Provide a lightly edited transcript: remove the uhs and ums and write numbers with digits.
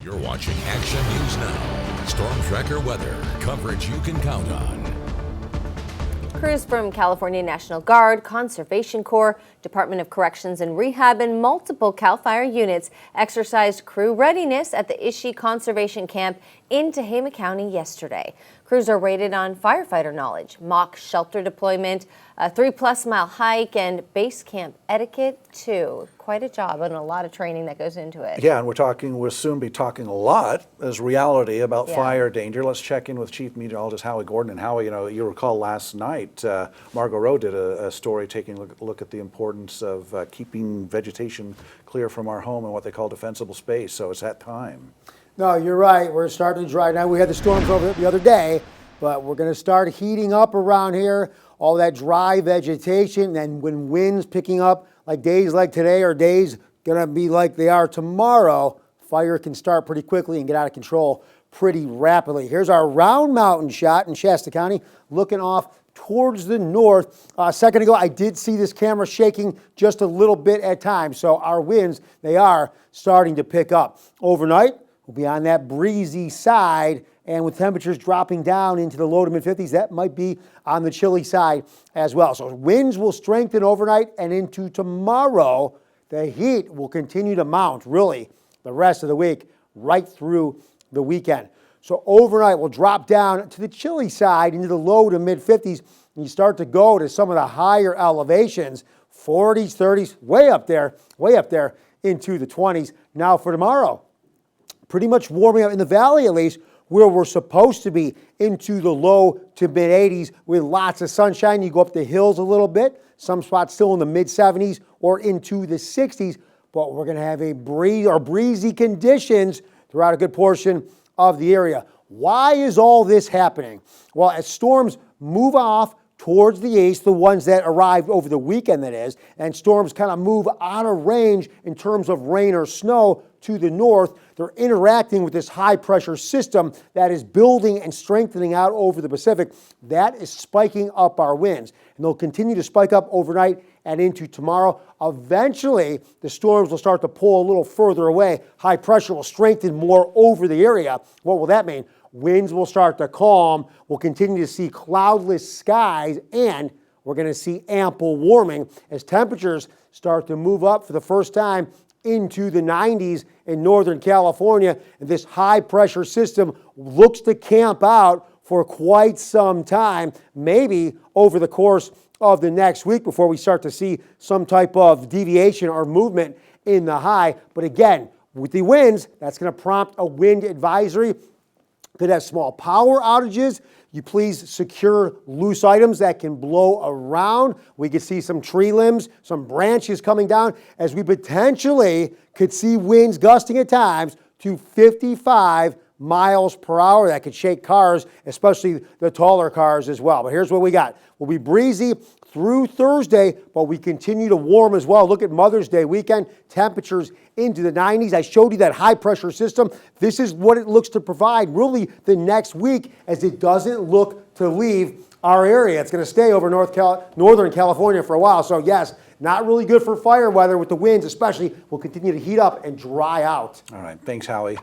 You're watching Action News Now. Storm Tracker weather. Coverage you can count on. Crews from California National Guard, Conservation Corps, Department of Corrections and Rehab, and multiple CAL FIRE units exercised crew readiness at the Ishi Conservation Camp in Tehama County yesterday. Crews are rated on firefighter knowledge, mock shelter deployment, a 3+ mile hike, and base camp etiquette too. Quite a job and a lot of training that goes into it. Yeah, and we'll soon be talking a lot as reality about fire danger. Let's check in with Chief Meteorologist Howie Gordon. And Howie, you recall last night, Margot Rowe did a story taking a look at the importance of keeping vegetation clear from our home and what they call defensible space. So it's that time. No, you're right. We're starting to dry now. We had the storms over the other day, but we're going to start heating up around here. All that dry vegetation, and when winds picking up, like days like today or days going to be like they are tomorrow, fire can start pretty quickly and get out of control pretty rapidly. Here's our Round Mountain shot in Shasta County, looking off towards the north. A second ago, I did see this camera shaking just a little bit at times. So our winds, they are starting to pick up. Overnight, we'll be on that breezy side, and with temperatures dropping down into the low to mid-50s, that might be on the chilly side as well. So winds will strengthen overnight and into tomorrow. The heat will continue to mount, really, the rest of the week, right through the weekend. So overnight, we'll drop down to the chilly side into the low to mid-50s, and you start to go to some of the higher elevations, 40s, 30s, way up there into the 20s. Now for tomorrow, pretty much warming up in the valley, at least, where we're supposed to be, into the low to mid-80s with lots of sunshine. You go up the hills a little bit, some spots still in the mid-70s or into the 60s, but we're going to have a breezy conditions throughout a good portion of the area. Why is all this happening? Well, as storms move off towards the east, the ones that arrived over the weekend, that is, and storms kind of move out of range in terms of rain or snow to the north, they're interacting with this high pressure system that is building and strengthening out over the Pacific. That is spiking up our winds, and they'll continue to spike up overnight and into tomorrow. Eventually, the storms will start to pull a little further away. High pressure will strengthen more over the area. What will that mean? Winds will start to calm. We'll continue to see cloudless skies, and we're going to see ample warming as temperatures start to move up for the first time into the 90s in Northern California. And this high pressure system looks to camp out for quite some time, maybe over the course of the next week before we start to see some type of deviation or movement in the high. But again, with the winds, that's going to prompt a wind advisory. Could have small power outages. You please secure loose items that can blow around. We could see some tree limbs, some branches coming down, as we potentially could see winds gusting at times to 55 miles per hour. That could shake cars, especially the taller cars as well. But here's what we got. We'll be breezy through Thursday, but we continue to warm as well. Look at Mother's Day weekend, temperatures into the 90s. I showed you that high pressure system. This is what it looks to provide really the next week, as it doesn't look to leave our area. It's going to stay over Northern California for a while. So yes, not really good for fire weather with the winds, especially will continue to heat up and dry out. All right. Thanks, Howie.